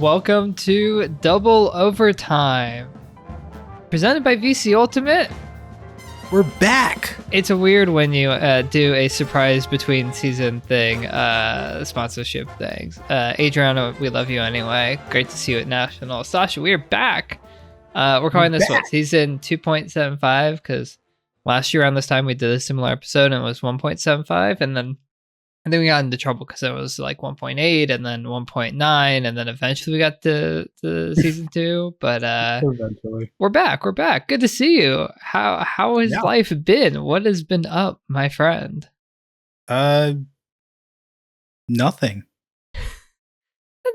welcome to Double Overtime, presented by VC Ultimate. We're back. It's a weird when you do a surprise between season thing, sponsorship things. Adriana, we love you anyway. Great to see you at National. Sascha, we are back. We're calling this one season 2.75 because last year around this time we did a similar episode and it was 1.75, and then we got into trouble because it was like 1.8 and then 1.9, and then eventually we got to season 2. But Eventually. we're back. Good to see you. How has life been? What has been up, my friend? Nothing.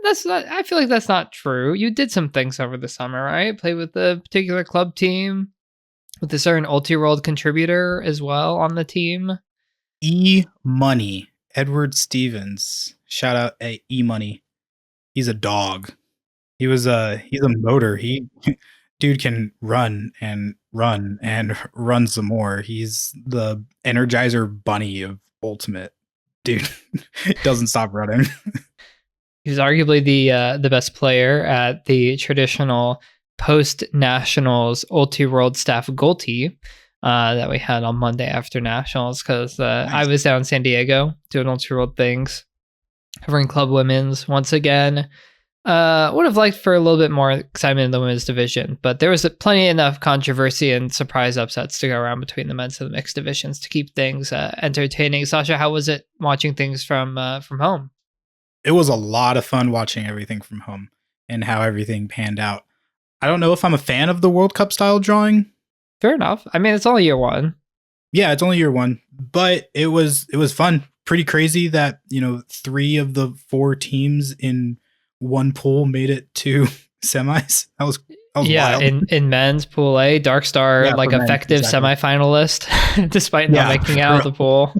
That's not. I feel like that's not true. You did some things over the summer, right? Played with a particular club team, with a certain ulti-world contributor as well on the team. E-Money. Edward Stevens. Shout out E-Money. He's a dog. He's a motor. Dude can run and run some more. He's the Energizer Bunny of Ultimate. Dude doesn't stop running. He's arguably the best player at the traditional post-Nationals Ulti-World Staff Goaltee that we had on Monday after Nationals, because nice. I was down in San Diego doing Ulti-World things, covering Club Women's once again. Would have liked for a little bit more excitement in the women's division, but there was plenty enough controversy and surprise upsets to go around between the men's and the mixed divisions to keep things entertaining. Sascha, how was it watching things from home? It was a lot of fun watching everything from home and how everything panned out. I don't know if I'm a fan of the World Cup style drawing. Fair enough. I mean, it's only year one. Yeah, it's only year one, but it was fun. Pretty crazy that, 3 of the 4 teams in one pool made it to semis. That was wild. in men's pool A, Darkstar effective semifinalist despite not making out of the pool.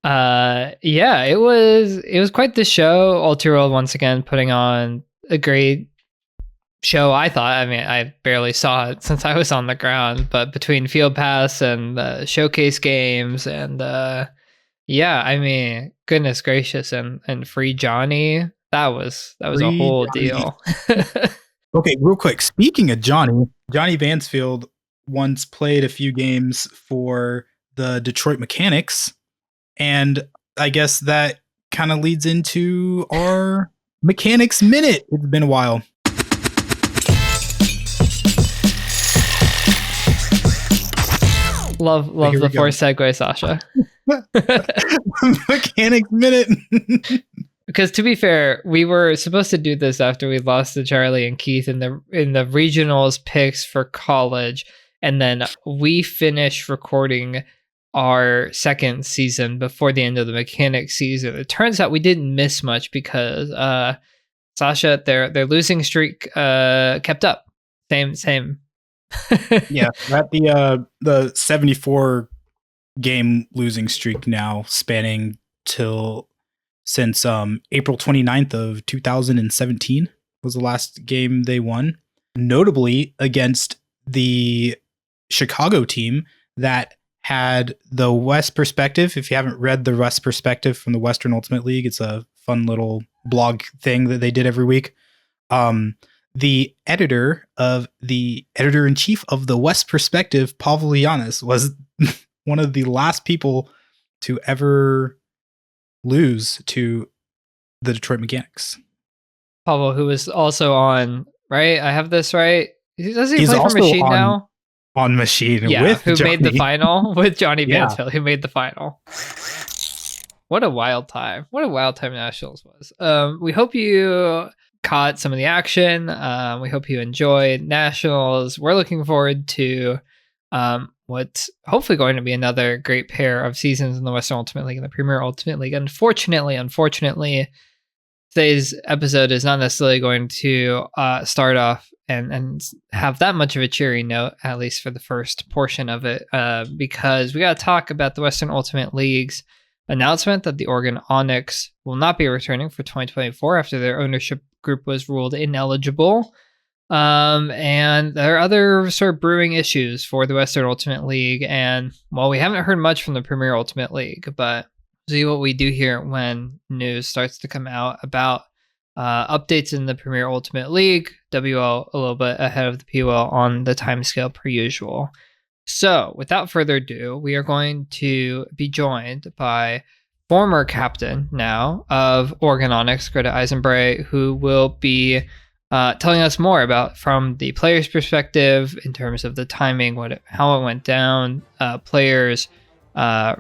It was quite the show. Ultra once again putting on a great show, I thought. I mean, I barely saw it since I was on the ground, but between Field Pass and the showcase games and I mean, goodness gracious, and free Johnny, that was a whole deal. Okay, real quick, speaking of Johnny Vansfield once played a few games for the Detroit Mechanix, and I guess that kind of leads into our Mechanix Minute. It's been a while. Love the force segue, Sascha. Mechanix Minute. Because to be fair, we were supposed to do this after we lost to Charlie and Keith in the regionals picks for college, and then we finished recording our second season before the end of the Mechanix season. It turns out we didn't miss much because Sascha, their losing streak kept up. Same. Yeah, at the 74 game losing streak now spanning since April 29th of 2017 was the last game they won, notably against the Chicago team that had the West Perspective. If you haven't read the West Perspective from the Western Ultimate League, it's a fun little blog thing that they did every week. The editor-in-chief of the West Perspective, Pavel Yanis, was one of the last people to ever lose to the Detroit Mechanix. Pavel, who was also on, right? I have this right. Does he He's play for Machine now? On Machine, yeah, with who Johnny. made the final with Johnny Vansfield, who made the final. What a wild time! What a wild time Nationals was. We hope you caught some of the action. We hope you enjoyed Nationals. We're looking forward to what's hopefully going to be another great pair of seasons in the Western Ultimate League and the Premier Ultimate League. Unfortunately, today's episode is not necessarily going to start off and have that much of a cheery note, at least for the first portion of it, because we got to talk about the Western Ultimate League's announcement that the Oregon Onyx will not be returning for 2024 after their ownership group was ruled ineligible. And there are other sort of brewing issues for the Western Ultimate League. And well, we haven't heard much from the Premier Ultimate League, but see what we do here when news starts to come out about updates in the Premier Ultimate League, WL a little bit ahead of the POL on the timescale per usual. So, without further ado, we are going to be joined by former captain now of Oregon Onyx, Greta Eisenbrey, who will be telling us more about from the player's perspective in terms of the timing, how it went down, players'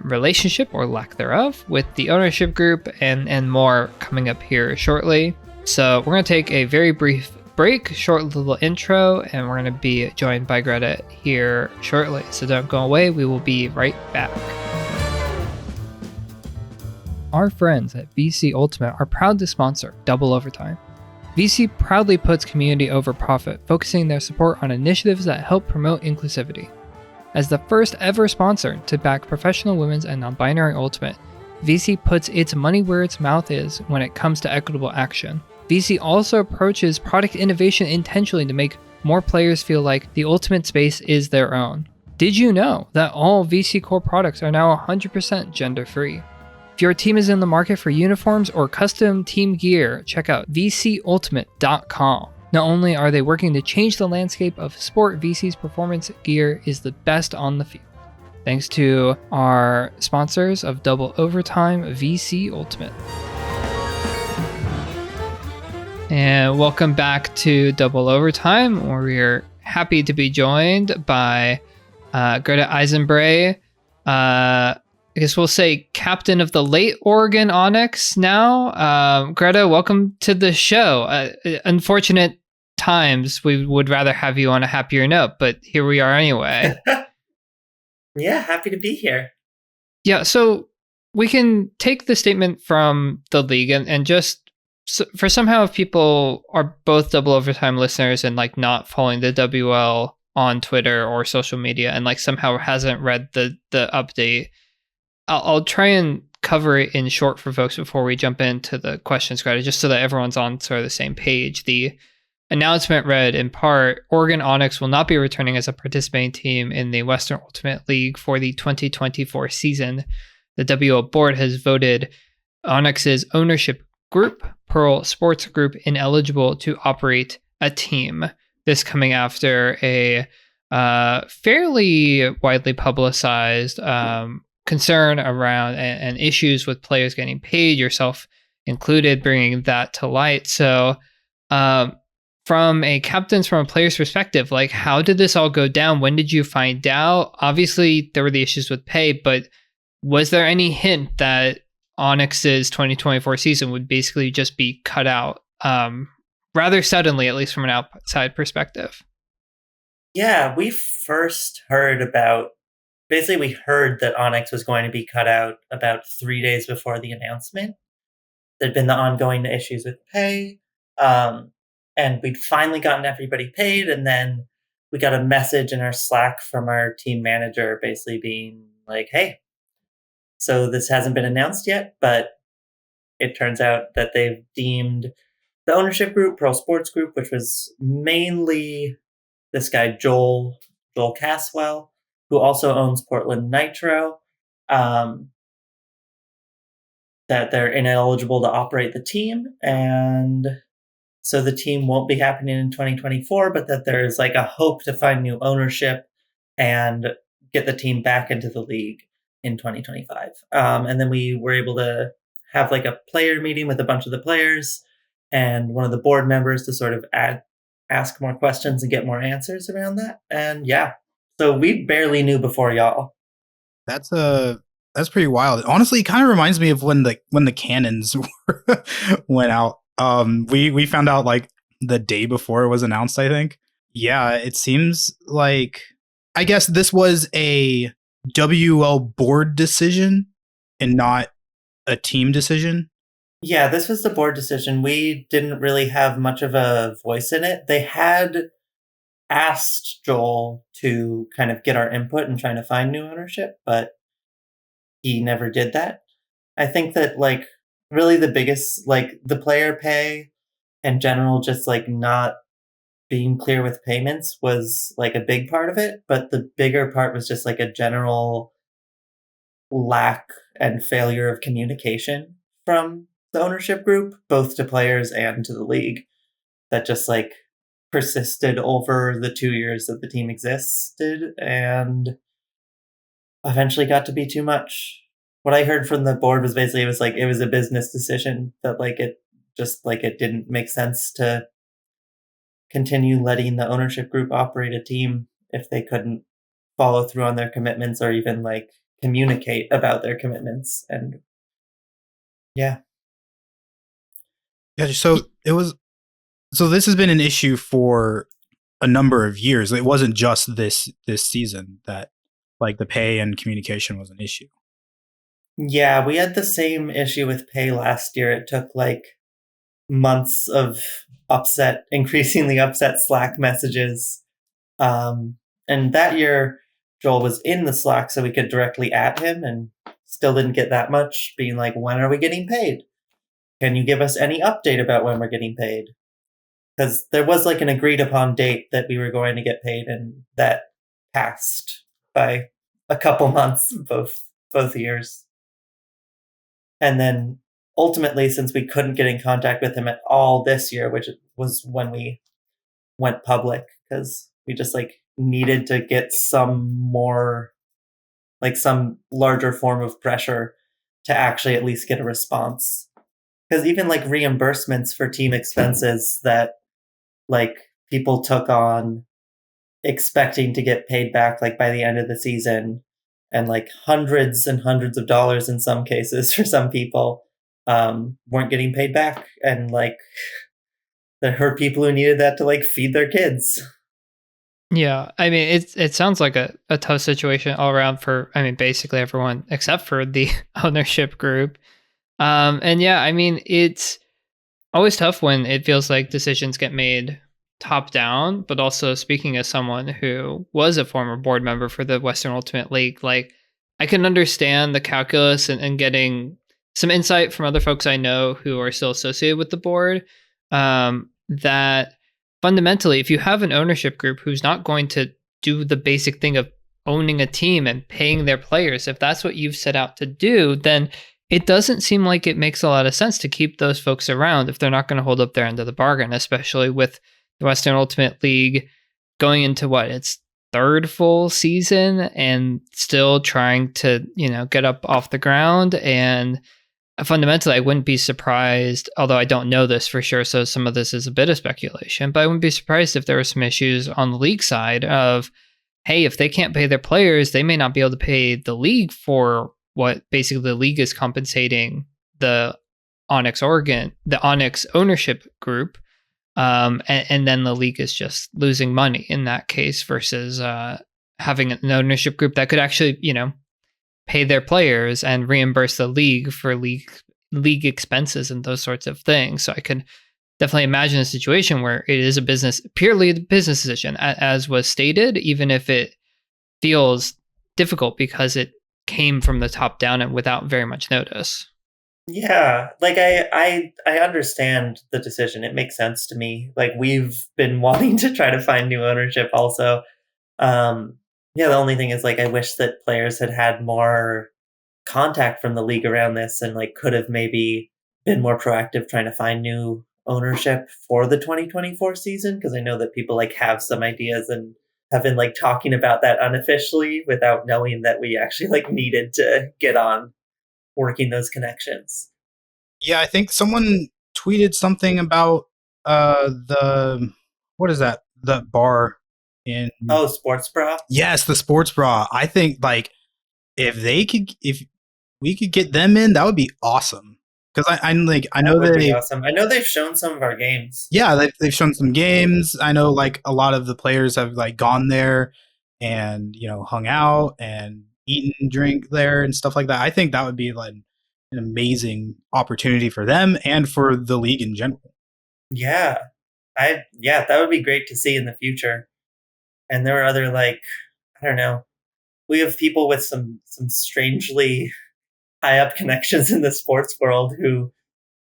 relationship or lack thereof with the ownership group, and more coming up here shortly. So we're going to take a very brief break, short little intro, and we're going to be joined by Greta here shortly. So don't go away. We will be right back. Our friends at VC Ultimate are proud to sponsor Double Overtime. VC proudly puts community over profit, focusing their support on initiatives that help promote inclusivity. As the first ever sponsor to back professional women's and non-binary Ultimate, VC puts its money where its mouth is when it comes to equitable action. VC also approaches product innovation intentionally to make more players feel like the Ultimate space is their own. Did you know that all VC core products are now 100% gender-free? If your team is in the market for uniforms or custom team gear, check out vcultimate.com. Not only are they working to change the landscape of sport, VC's performance gear is the best on the field. Thanks to our sponsors of Double Overtime, VC Ultimate. And welcome back to Double Overtime, where we're happy to be joined by Greta Eisenbrey. I guess we'll say captain of the late Oregon Onyx now. Greta, welcome to the show. Unfortunate times, we would rather have you on a happier note, but here we are anyway. Yeah, happy to be here. Yeah, so we can take the statement from the league and just for somehow if people are both Double Overtime listeners and like not following the WL on Twitter or social media and like somehow hasn't read the update, I'll try and cover it in short for folks before we jump into the questions, Greta, just so that everyone's on sort of the same page. The announcement read, in part, Oregon Onyx will not be returning as a participating team in the Western Ultimate League for the 2024 season. The WL board has voted Onyx's ownership group, Pearl Sports Group, ineligible to operate a team. This coming after a fairly widely publicized concern around and issues with players getting paid, yourself included, bringing that to light. So from a player's perspective, like how did this all go down? When did you find out? Obviously there were the issues with pay, but was there any hint that Onyx's 2024 season would basically just be cut out rather suddenly, at least from an outside perspective? Yeah, we first heard we heard that Onyx was going to be cut out about 3 days before the announcement. There'd been the ongoing issues with pay, and we'd finally gotten everybody paid, and then we got a message in our Slack from our team manager basically being like, hey, so this hasn't been announced yet, but it turns out that they've deemed the ownership group, Pro Sports Group, which was mainly this guy, Joel Caswell, who also owns Portland Nitro, that they're ineligible to operate the team. And so the team won't be happening in 2024, but that there's like a hope to find new ownership and get the team back into the league in 2025. And then we were able to have like a player meeting with a bunch of the players and one of the board members to sort of ask more questions and get more answers around that. And yeah, so we barely knew before y'all. That's pretty wild. Honestly, it kind of reminds me of when the cannons went out. We found out like the day before it was announced, I think. Yeah, it seems like, I guess this was a WL board decision and not a team decision. Yeah, this was the board decision. We didn't really have much of a voice in it. They had asked Joel to kind of get our input in trying to find new ownership, but he never did that. I think that like really the biggest, like the player pay in general, just like not being clear with payments was like a big part of it. But the bigger part was just like a general lack and failure of communication from the ownership group, both to players and to the league, that just like persisted over the 2 years that the team existed and eventually got to be too much. What I heard from the board was basically it was a business decision that like it just like it didn't make sense to continue letting the ownership group operate a team if they couldn't follow through on their commitments or even like communicate about their commitments. And yeah. Yeah, so this has been an issue for a number of years. It wasn't just this season that like the pay and communication was an issue. Yeah, we had the same issue with pay last year. It took like months of increasingly upset Slack messages. And that year, Joel was in the Slack, so we could directly at him and still didn't get that much, being like, when are we getting paid? Can you give us any update about when we're getting paid? Because there was like an agreed upon date that we were going to get paid, and that passed by a couple months both years. And then ultimately, since we couldn't get in contact with him at all this year, which was when we went public, because we just like needed to get some larger form of pressure to actually at least get a response. Because even like reimbursements for team expenses that like people took on expecting to get paid back like by the end of the season, and like hundreds and hundreds of dollars in some cases for some people, weren't getting paid back. And like there were people who needed that to like feed their kids. Yeah, I mean, it sounds like a tough situation all around for, I mean, basically everyone except for the ownership group. And yeah, I mean, it's always tough when it feels like decisions get made top down, but also speaking as someone who was a former board member for the Western Ultimate League, like I can understand the calculus and getting some insight from other folks I know who are still associated with the board, that fundamentally, if you have an ownership group who's not going to do the basic thing of owning a team and paying their players, if that's what you've set out to do, then it doesn't seem like it makes a lot of sense to keep those folks around if they're not going to hold up their end of the bargain, especially with the Western Ultimate League going into its third full season and still trying to, get up off the ground. And fundamentally, I wouldn't be surprised, although I don't know this for sure, so some of this is a bit of speculation, but I wouldn't be surprised if there were some issues on the league side of, hey, if they can't pay their players, they may not be able to pay the league for what basically the league is compensating the Onyx ownership group. And then the league is just losing money in that case versus having an ownership group that could actually, pay their players and reimburse the league for league expenses and those sorts of things. So I could definitely imagine a situation where it is purely a business decision, as was stated, even if it feels difficult because it came from the top down and without very much notice. Yeah, like I understand the decision. It makes sense to me. Like we've been wanting to try to find new ownership also. Yeah, the only thing is like I wish that players had more contact from the league around this and like could have maybe been more proactive trying to find new ownership for the 2024 season, because I know that people like have some ideas and have been like talking about that unofficially without knowing that we actually like needed to get on working those connections. Yeah, I think someone tweeted something about what is that? The bar in Sports Bra? Yes, the Sports Bra. I think like if we could get them in, that would be awesome. Because I know that would be awesome. I know they've shown some of our games. Yeah, they've shown some games. I know like a lot of the players have like gone there and hung out and eaten, drink there and stuff like that. I think that would be like an amazing opportunity for them and for the league in general. Yeah, that would be great to see in the future. And there are other like, I don't know, we have people with some strangely high up connections in the sports world who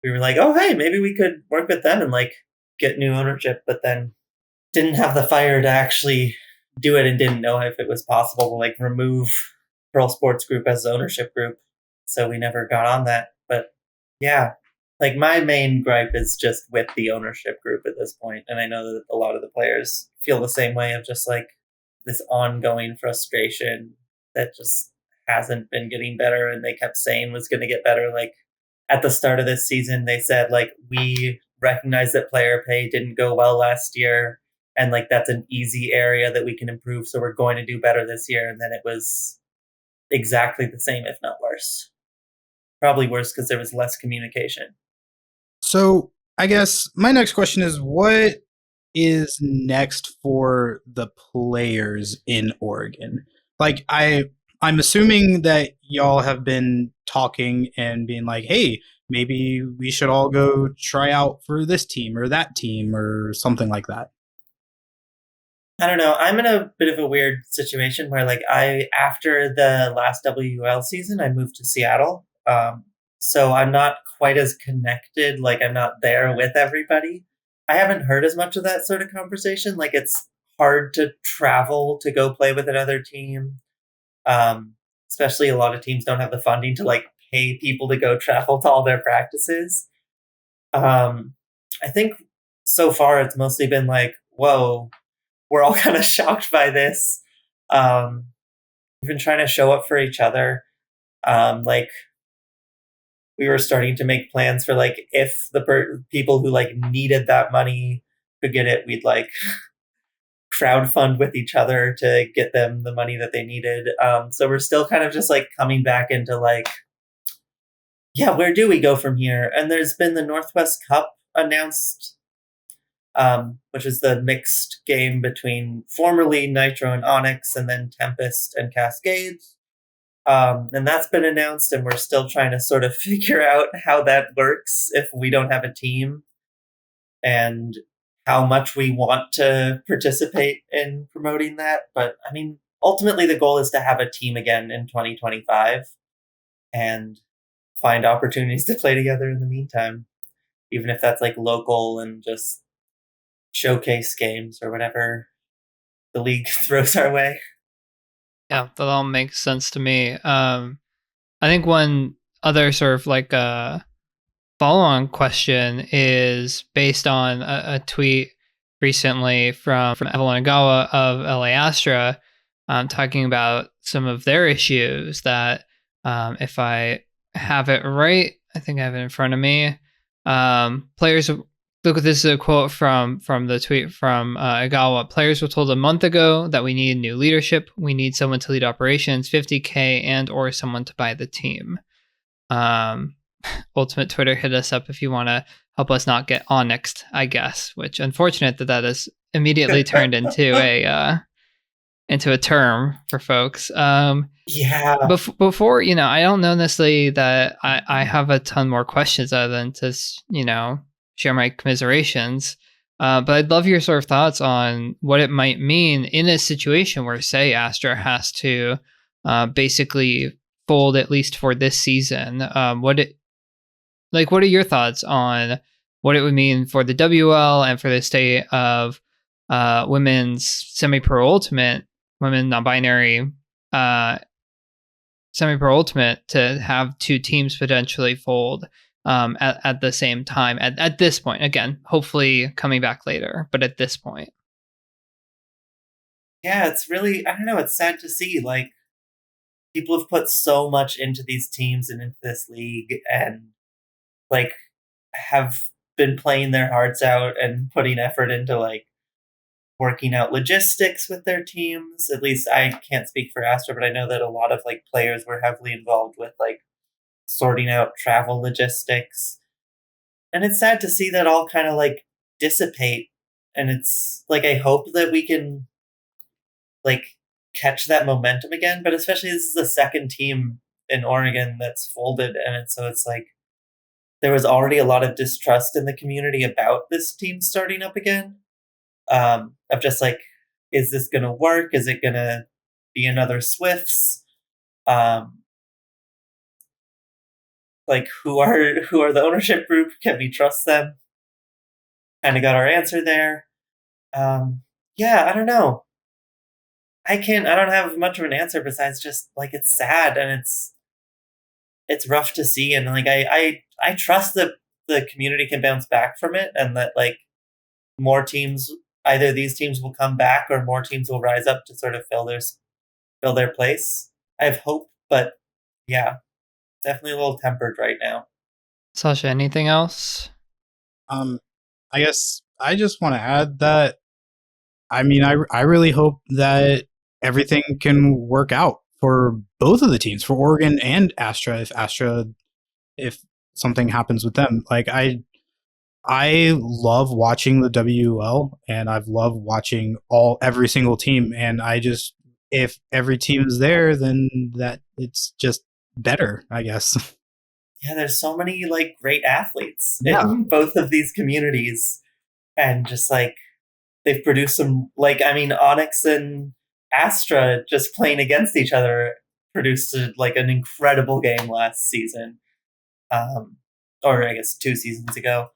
we were like, oh hey, maybe we could work with them and like get new ownership, but then didn't have the fire to actually do it and didn't know if it was possible to like remove Pearl Sports Group as the ownership group. So we never got on that. But yeah, like my main gripe is just with the ownership group at this point, and I know that a lot of the players feel the same way, of just like this ongoing frustration that just hasn't been getting better, and they kept saying was going to get better. Like at the start of this season, they said like, we recognize that player pay didn't go well last year, and like that's an easy area that we can improve, so we're going to do better this year. And then it was exactly the same, if not worse. Probably worse because there was less communication. So I guess my next question is, what is next for the players in Oregon? Like I'm assuming that y'all have been talking and being like, hey, maybe we should all go try out for this team or that team or something like that. I don't know. I'm in a bit of a weird situation where, like, after the last WUL season, I moved to Seattle. So I'm not quite as connected. Like, I'm not there with everybody. I haven't heard as much of that sort of conversation. Like, it's hard to travel to go play with another team. Especially a lot of teams don't have the funding to like pay people to go travel to all their practices. I think so far it's mostly been like, whoa, we're all kind of shocked by this. We've been trying to show up for each other. Like we were starting to make plans for like, if the people who like needed that money could get it, we'd like crowdfund with each other to get them the money that they needed. So we're still kind of just like coming back into like, yeah, where do we go from here? And there's been the Northwest Cup announced, which is the mixed game between formerly Nitro and Onyx, and then Tempest and Cascades. And that's been announced, and we're still trying to sort of figure out how that works if we don't have a team, and how much we want to participate in promoting that. But I mean, ultimately the goal is to have a team again in 2025 and find opportunities to play together in the meantime, even if that's like local and just showcase games or whatever the league throws our way. Yeah, that all makes sense to me. I think one other sort of like follow-on question is based on a tweet recently from Evelyn Agawa of LA Astra, talking about some of their issues that, if I have it right, I think I have it in front of me. Players, look, this is a quote from the tweet from Agawa. Players were told a month ago that we need new leadership. We need someone to lead operations, 50K, and or someone to buy the team. Ultimate Twitter, hit us up if you want to help us not get Onyxed, I guess, which unfortunate that has immediately turned into a term for folks. Yeah. Before, I don't know necessarily that I have a ton more questions other than to, share my commiserations. But I'd love your sort of thoughts on what it might mean in a situation where, say, Astra has to basically fold at least for this season. What are your thoughts on what it would mean for the WL and for the state of women's semi-pro ultimate, women non-binary semi-pro ultimate, to have two teams potentially fold at the same time at this point? Again, hopefully coming back later, but at this point. Yeah, it's really, I don't know, it's sad to see. Like, people have put so much into these teams and into this league, and like have been playing their hearts out and putting effort into like working out logistics with their teams. At least I can't speak for Astra, but I know that a lot of like players were heavily involved with like sorting out travel logistics. And it's sad to see that all kind of like dissipate. And it's like, I hope that we can like catch that momentum again, but especially this is the second team in Oregon that's folded. And so it's like, there was already a lot of distrust in the community about this team starting up again. Of just like, is this going to work? Is it going to be another Swifts? Like, who are the ownership group? Can we trust them? Kind of got our answer there. Yeah, I don't know. I don't have much of an answer besides just like, it's sad and it's rough to see. And like, I trust the the community can bounce back from it, and that like more teams, either these teams will come back or more teams will rise up to sort of fill their place. I have hope, but yeah, definitely a little tempered right now. Sascha, anything else? I guess I just want to add that, I mean, I really hope that everything can work out for both of the teams, for Oregon and Astra, if something happens with them. Like, I love watching the WL, and I've loved watching every single team, and if every team is there, then that it's just better, I guess. Yeah, there's so many like great athletes in both of these communities, and just like they've produced some, like, I mean, Onyx and Astra just playing against each other produced like an incredible game last season, or I guess 2 seasons ago.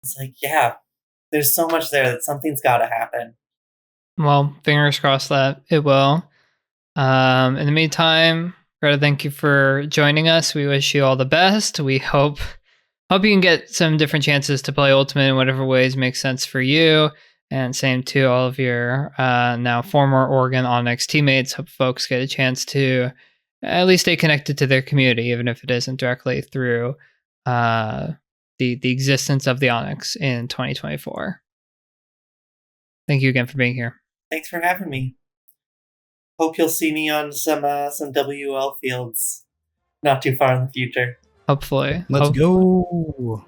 It's like, yeah, there's so much there that something's got to happen. Well, fingers crossed that it will. In the meantime, Greta, thank you for joining us. We wish you all the best. We hope you can get some different chances to play Ultimate in whatever ways make sense for you. And same to all of your now former Oregon Onyx teammates. Hope folks get a chance to at least stay connected to their community, even if it isn't directly through the existence of the Onyx in 2024. Thank you again for being here. Thanks for having me. Hope you'll see me on some WL fields not too far in the future. Hopefully. Let's go.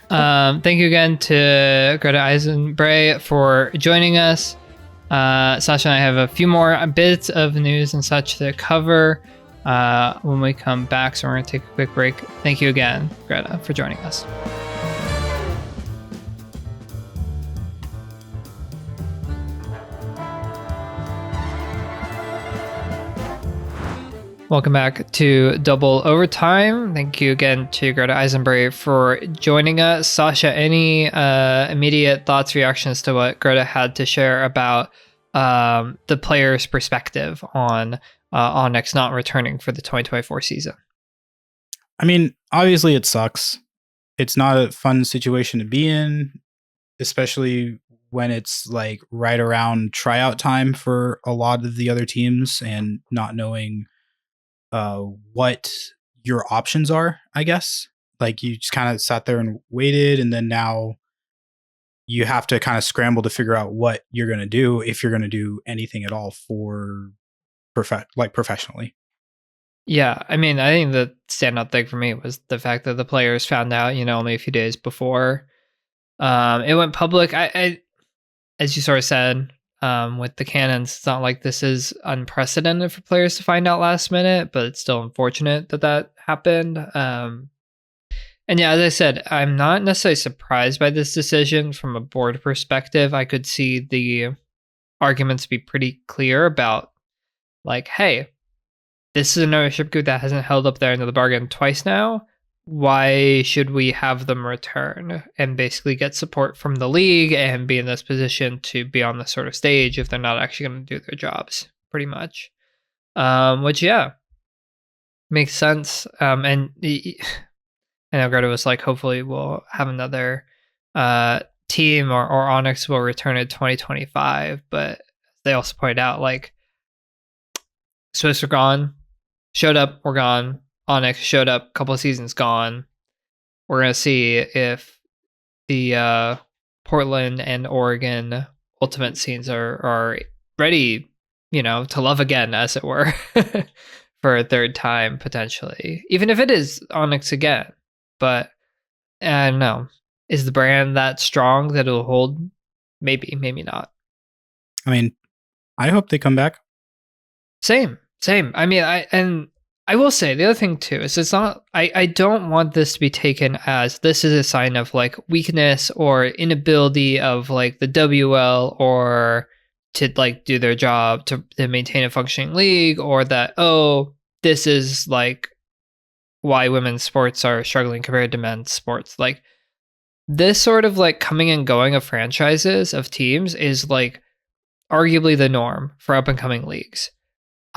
Thank you again to Greta Eisenbrey for joining us. Sascha and I have a few more bits of news and such to cover when we come back, so we're going to take a quick break. Thank you again, Greta, for joining us. Welcome back to Double Overtime. Thank you again to Greta Eisenbrey for joining us. Sascha, any immediate thoughts, reactions to what Greta had to share about the player's perspective on Onyx not returning for the 2024 season? I mean, obviously it sucks. It's not a fun situation to be in, especially when it's like right around tryout time for a lot of the other teams and not knowing what your options are, I guess. Like, you just kind of sat there and waited, and then now you have to kind of scramble to figure out what you're going to do, if you're going to do anything at all for professionally. Yeah, I mean, I think the standout thing for me was the fact that the players found out, only a few days before it went public. I as you sort of said, with the cannons, it's not like this is unprecedented for players to find out last minute, but it's still unfortunate that happened. And yeah, as I said, I'm not necessarily surprised by this decision from a board perspective. I could see the arguments be pretty clear about, like, hey, this is an ownership group that hasn't held up their end of the bargain twice now. Why should we have them return and basically get support from the league and be in this position to be on this sort of stage if they're not actually going to do their jobs, pretty much? Which, yeah, makes sense. And I know Greta was like, hopefully we'll have another team or Onyx will return in 2025. But they also pointed out, like, Swiss are gone, showed up, we're gone. Onyx showed up, a couple of seasons gone. We're going to see if the Portland and Oregon Ultimate scenes are ready, to love again, as it were, for a third time, potentially. Even if it is Onyx again. But I don't know. Is the brand that strong that it'll hold? Maybe, maybe not. I mean, I hope they come back. Same. I mean, I will say the other thing too is it's not, I don't want this to be taken as this is a sign of like weakness or inability of like the WL or to like do their job to maintain a functioning league, or that, oh, this is like why women's sports are struggling compared to men's sports. Like, this sort of like coming and going of franchises, of teams, is like arguably the norm for up and coming leagues.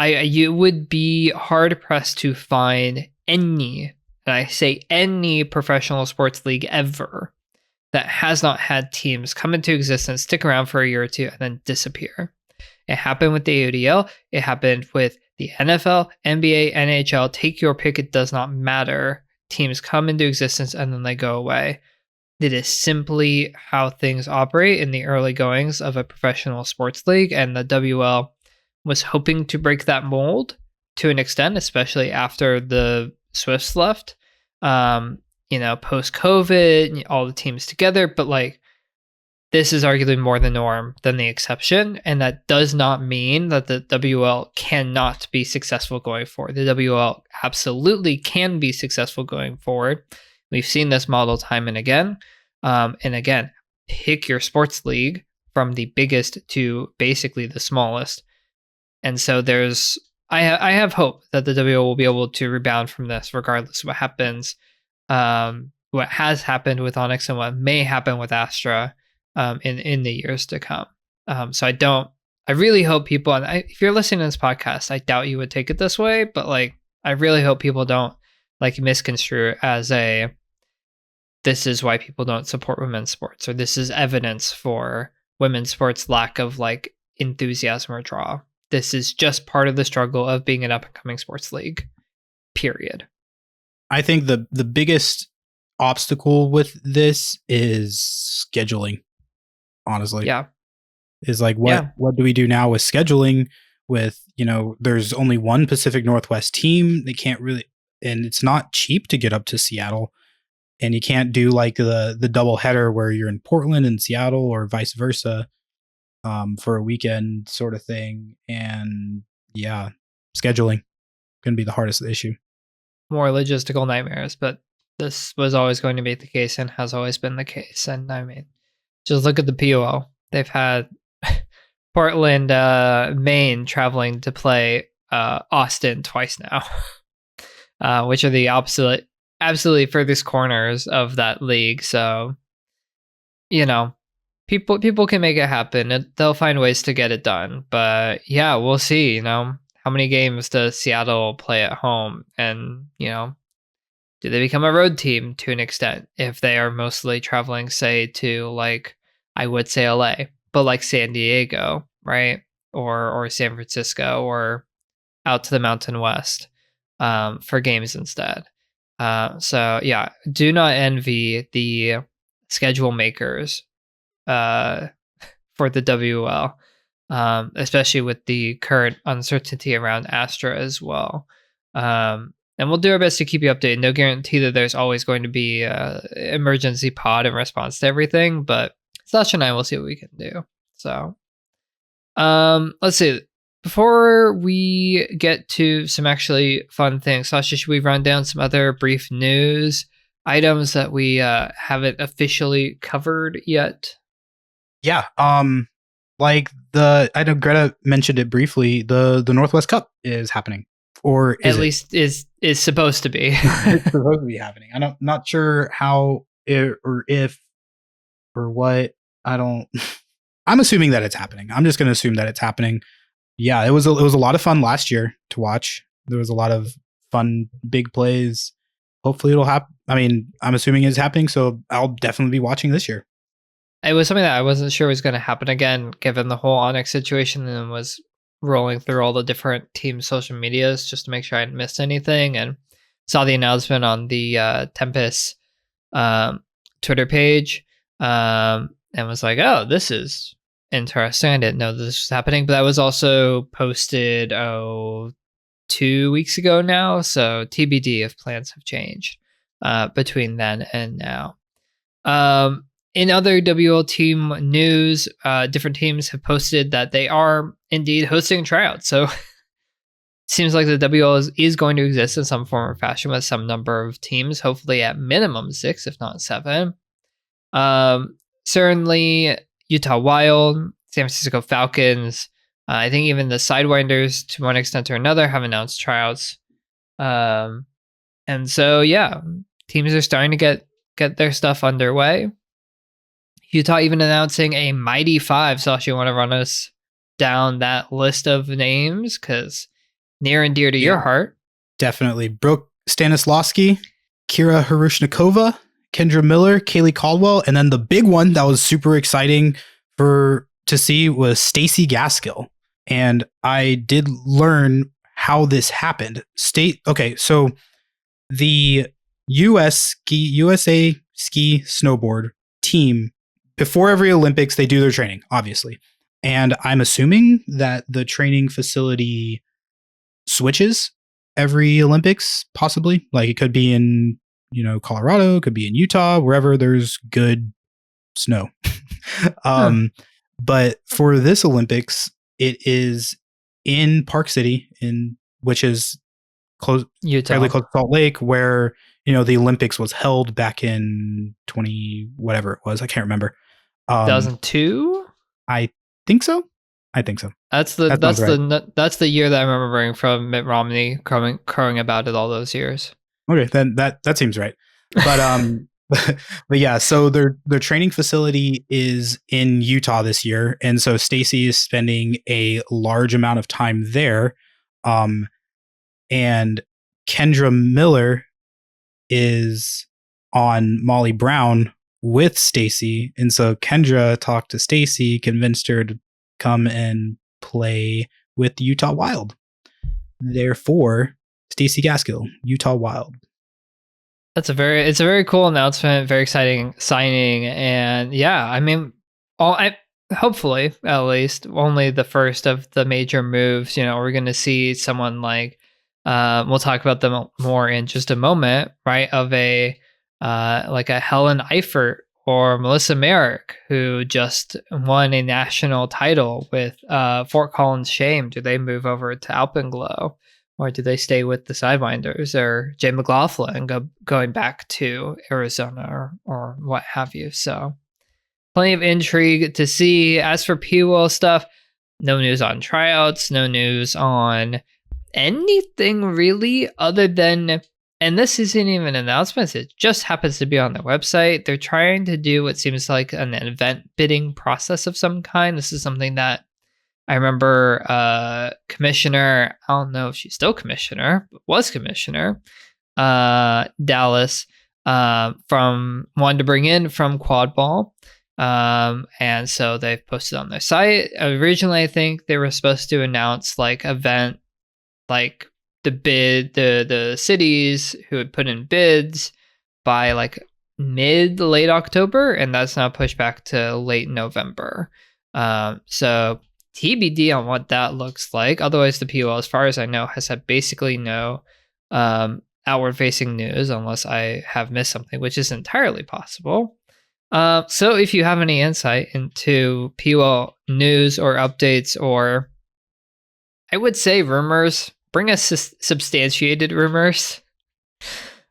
You would be hard pressed to find any and I say any professional sports league ever, that has not had teams come into existence, stick around for a year or two, and then disappear. It happened with the AODL. It happened with the NFL, NBA, NHL. Take your pick. It does not matter. Teams come into existence and then they go away. It is simply how things operate in the early goings of a professional sports league. And the WL was hoping to break that mold to an extent, especially after the Swifts left. Post-COVID, all the teams together. But like, this is arguably more the norm than the exception, and that does not mean that the WL cannot be successful going forward. The WL absolutely can be successful going forward. We've seen this model time and again. Pick your sports league from the biggest to basically the smallest. And so I have hope that the WL will be able to rebound from this regardless of what happens, what has happened with Onyx and what may happen with Astra. In the years to come. So I really hope people, and if you're listening to this podcast, I doubt you would take it this way, but like, I really hope people don't like misconstrue it as this is why people don't support women's sports, or this is evidence for women's sports lack of like enthusiasm or draw. This is just part of the struggle of being an up and coming sports league, period. I think the biggest obstacle with this is scheduling. Honestly, is like what do we do now with scheduling? With there's only one Pacific Northwest team. They can't really, and it's not cheap to get up to Seattle, and you can't do like the double header where you're in Portland and Seattle or vice versa for a weekend sort of thing. And scheduling gonna be the hardest issue. More logistical nightmares, but this was always going to be the case and has always been the case. And I mean, just look at the POL. They've had Portland, Maine traveling to play Austin twice now, which are the absolutely furthest corners of that league. So, people can make it happen. They'll find ways to get it done. But yeah, we'll see. How many games does Seattle play at home? And do they become a road team to an extent if they are mostly traveling, say, to like, I would say LA, but like San Diego, right? Or San Francisco, or out to the Mountain West for games instead. So yeah, do not envy the schedule makers for the WL, especially with the current uncertainty around Astra as well. And we'll do our best to keep you updated. No guarantee that there's always going to be emergency pod in response to everything, but Sascha and I will see what we can do. So, let's see. Before we get to some actually fun things, Sascha, should we run down some other brief news items that we haven't officially covered yet? Yeah. I know Greta mentioned it briefly. The Northwest Cup is happening. Or at least is supposed to be. It's supposed to be happening. I'm not sure how or if or what. I'm assuming that it's happening. I'm just going to assume that it's happening. Yeah, it was a lot of fun last year to watch. There was a lot of fun big plays. Hopefully it'll happen. I mean, I'm assuming it's happening, so I'll definitely be watching this year. It was something that I wasn't sure was going to happen again, given the whole Onyx situation, and was rolling through all the different team social medias just to make sure I hadn't missed anything, and saw the announcement on the Tempest Twitter page, and was like, oh, this is interesting. I didn't know this was happening, but that was also posted 2 weeks ago now, so TBD if plans have changed between then and now. In other WL team news, different teams have posted that they are indeed hosting tryouts. So it seems like the WL is going to exist in some form or fashion with some number of teams, hopefully at minimum 6, if not 7. Certainly Utah Wild, San Francisco Falcons, I think even the Sidewinders, to one extent or another, have announced tryouts. And so, yeah, teams are starting to get their stuff underway. Utah even announcing a Mighty 5. Sascha, you want to run us down that list of names? Because near and dear to your heart. Definitely. Brooke Stanislawski, Kira Harushnikova, Kendra Miller, Kaylee Caldwell, and then the big one that was super exciting to see was Stacy Gaskill. And I did learn how this happened. So the USA ski snowboard team, before every Olympics, they do their training, obviously. And I'm assuming that the training facility switches every Olympics, possibly. Like it could be in, Colorado, it could be in Utah, wherever there's good snow. But for this Olympics, it is in Park City, which is fairly close to Salt Lake, where the Olympics was held back in 20 whatever it was. I can't remember. 2002. I think so. That's the year that I'm remembering from Mitt Romney crowing about it all those years. Okay, then that seems right. But but yeah, so their training facility is in Utah this year, and so Stacy is spending a large amount of time there. And Kendra Miller is on Molly Brown with Stacy, and so Kendra talked to Stacy, convinced her to come and play with Utah Wild. Therefore, Stacy Gaskill, Utah Wild. It's a very cool announcement, very exciting signing, and yeah, I mean, hopefully at least only the first of the major moves. We're going to see someone like we'll talk about them more in just a moment, right? Of a like a Helen Eifert or Melissa Merrick, who just won a national title with Fort Collins Shame. Do they move over to Alpenglow? Or do they stay with the Sidewinders or Jay McLaughlin going back to Arizona or what have you? So plenty of intrigue to see. As for PWL stuff, no news on tryouts, no news on anything really other than, and this isn't even announcements, it just happens to be on their website. They're trying to do what seems like an event bidding process of some kind. This is something that I remember Commissioner, I don't know if she's still Commissioner, but was Commissioner, Dallas, from wanted to bring in from Quad Ball. And so they've posted on their site. Originally, I think they were supposed to announce like event, like the cities who had put in bids by like late October, and that's now pushed back to late November. So TBD on what that looks like. Otherwise, the POL, as far as I know, has had basically no outward-facing news, unless I have missed something, which is entirely possible. So if you have any insight into POL news or updates, or I would say rumors, bring us substantiated rumors.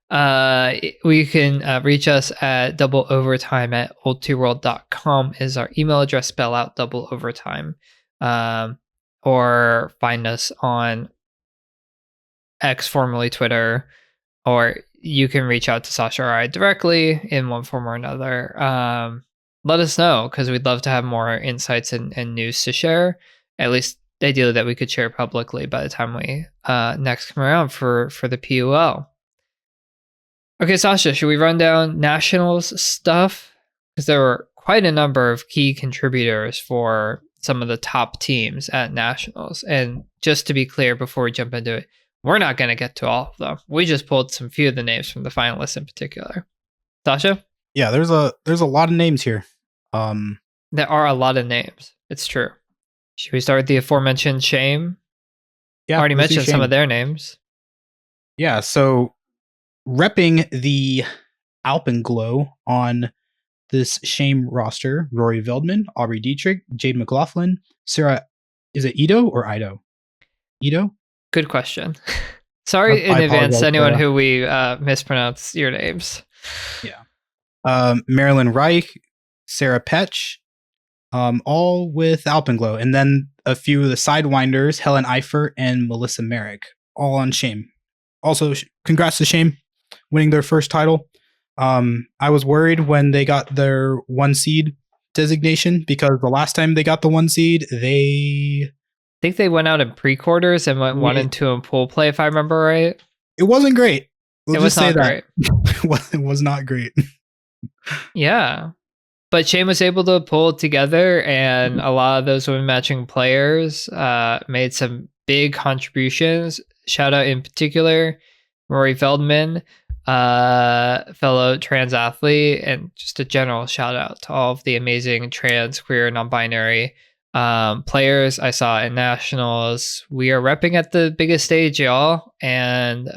We can reach us at doubleovertime@old2world.com is our email address. Spell out double overtime. Or find us on X, formerly Twitter, or you can reach out to Sascha or I directly in one form or another. Let us know, because we'd love to have more insights and news to share, at least ideally that we could share publicly by the time we next come around for the PUL. Okay, Sascha, should we run down Nationals stuff? Because there were quite a number of key contributors for some of the top teams at Nationals. And just to be clear, before we jump into it, we're not going to get to all of them. We just pulled some few of the names from the finalists in particular. Sascha? Yeah, there's a lot of names here. There are a lot of names. It's true. Should we start with the aforementioned Shame? Yeah, already mentioned some of their names. Yeah, so repping the Alpenglow on this Shame roster: Rory Veldman, Aubrey Dietrich, Jade McLaughlin, Sarah, is it Ito or Ido? Ito? Good question. Sorry in advance to anyone who we mispronounce your names. Yeah. Marilyn Reich, Sarah Petch, all with Alpenglow. And then a few of the Sidewinders, Helen Eifert and Melissa Merrick, all on Shame. Also, congrats to Shame winning their first title. I was worried when they got their 1 seed designation, because the last time they got the 1 seed, I think they went out in pre-quarters and went 1 and 2 in pool play, if I remember right. It wasn't great. We'll it was just say not that great. it was not great. Yeah. But Shane was able to pull it together, and a lot of those women matching players made some big contributions. Shout out in particular, Rory Feldman, fellow trans athlete, and just a general shout out to all of the amazing trans, queer, non-binary players I saw in nationals. We are repping at the biggest stage, y'all, and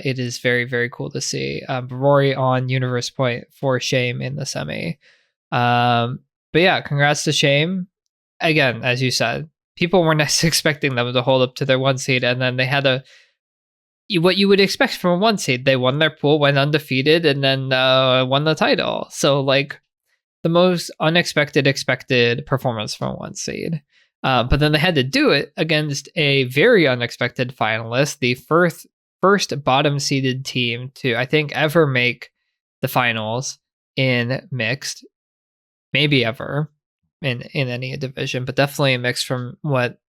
it is very, very cool to see. Rory on Universe Point for Shame in the semi. But yeah, congrats to Shame. Again, as you said, people weren't expecting them to hold up to their 1 seed, and then they had what you would expect from a 1 seed. They won their pool, went undefeated, and then won the title. So like the most expected performance from a 1 seed. But then they had to do it against a very unexpected finalist, the first bottom seeded team to, I think, ever make the finals in mixed. Maybe ever in any division, but definitely a mix from what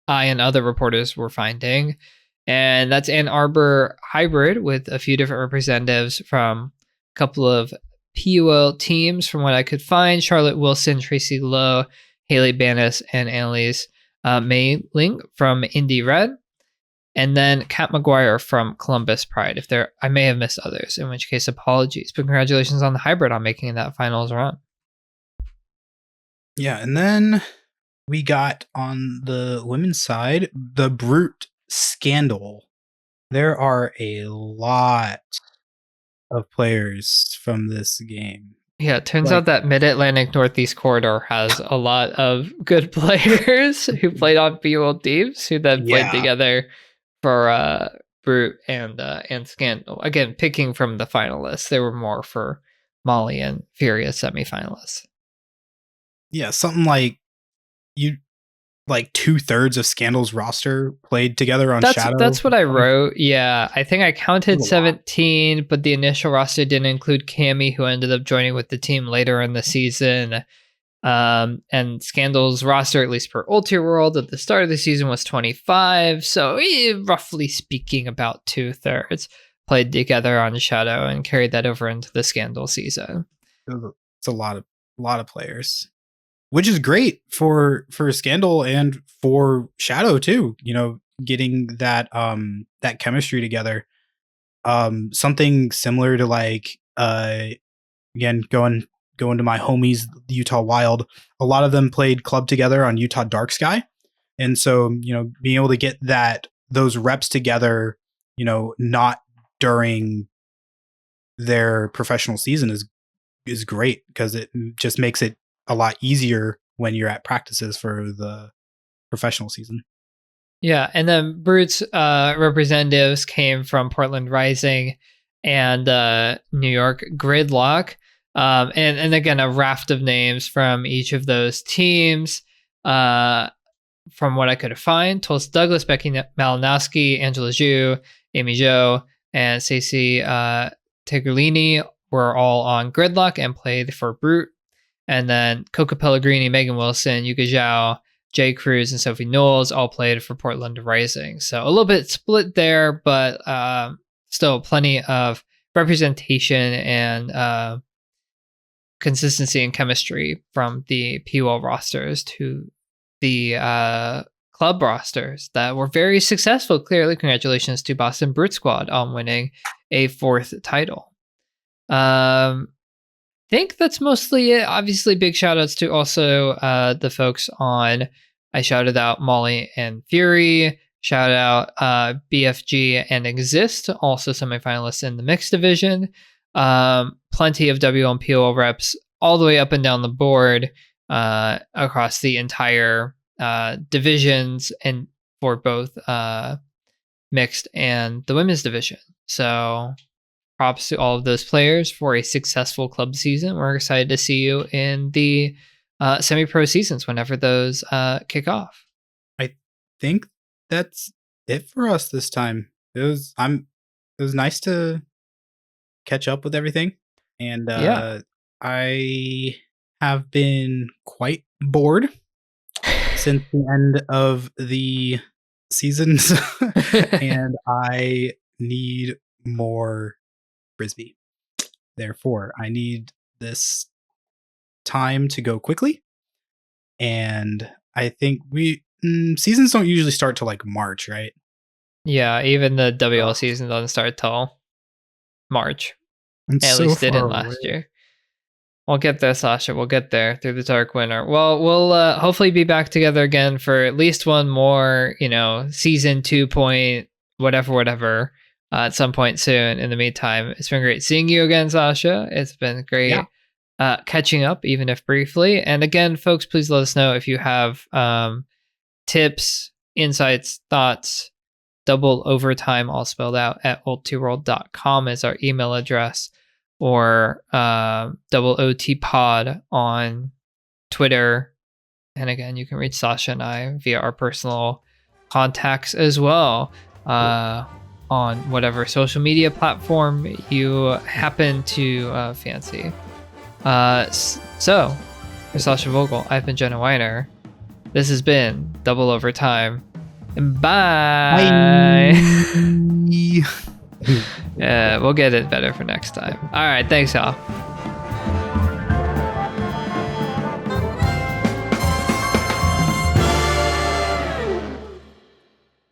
I and other reporters were finding. And that's Ann Arbor hybrid with a few different representatives from a couple of PUL teams from what I could find. Charlotte Wilson, Tracy Lowe, Haley Banis, and Annalise Mayling from Indy Red. And then Kat McGuire from Columbus Pride. I may have missed others, in which case apologies. But congratulations on the hybrid on making that finals run. Yeah, and then we got on the women's side the Brute scandal. There are a lot of players from this game. Yeah, it turns out that Mid-Atlantic Northeast Corridor has a lot of good players who played on PUL teams who then played together for Brute and Scandal. Again, picking from the finalists. There were more for Molly and Furious semifinalists. Yeah, something like 2/3 of Scandal's roster played together on Shadow. That's what I wrote. Yeah, I think I counted 17, but the initial roster didn't include Cammy, who ended up joining with the team later in the season. And Scandal's roster, at least per Ultra World, at the start of the season was 25. So roughly speaking, about 2/3 played together on Shadow and carried that over into the Scandal season. It's a lot of players, which is great for Scandal and for Shadow too. You know, getting that chemistry together. Something similar to again going to my homies, the Utah Wild. A lot of them played club together on Utah Dark Sky, and so being able to get those reps together, not during their professional season is great, because it just makes it a lot easier when you're at practices for the professional season. Yeah, and then Brute's representatives came from Portland Rising and New York Gridlock, and again a raft of names from each of those teams. From what I could find, Tulsa Douglas, Becky Malinowski, Angela Zhu, Amy Zhou, and Stacey Tigrolini were all on Gridlock and played for Brute. And then Coca Pellegrini, Megan Wilson, Yuka Zhao, Jay Cruz, and Sophie Knowles all played for Portland Rising. So a little bit split there, but still plenty of representation and consistency and chemistry from the PUL rosters to the club rosters that were very successful. Clearly, congratulations to Boston Brute Squad on winning a 4th title. I think that's mostly it. Obviously, big shout outs to also the folks on, I shouted out Molly and Fury, shout out BFG and Exist, also semifinalists in the mixed division. Plenty of WMPOL reps all the way up and down the board across the entire divisions, and for both mixed and the women's division. So props to all of those players for a successful club season. We're excited to see you in the semi-pro seasons whenever those kick off. I think that's it for us this time. It was nice to catch up with everything, and I have been quite bored since the end of the seasons, and I need more Frisbee. Therefore, I need this time to go quickly. And I think seasons don't usually start till like March, right? Yeah, even the WL season doesn't start till March. At least didn't last year. We'll get there, Sascha. We'll get there through the dark winter. Well, we'll hopefully be back together again for at least one more, season 2 point, whatever, at some point soon. In the meantime, it's been great seeing you again, Sascha. It's been great catching up, even if briefly. And again, folks, please let us know if you have tips, insights, thoughts. Double Overtime, all spelled out, at ult2world.com is our email address, or double OT pod on Twitter. And again, you can reach Sascha and I via our personal contacts as well, on whatever social media platform you happen to fancy. So, for Sascha Vogel, I've been Jenna Weiner. This has been Double Overtime. Bye. We'll get it better for next time. All right. Thanks, y'all.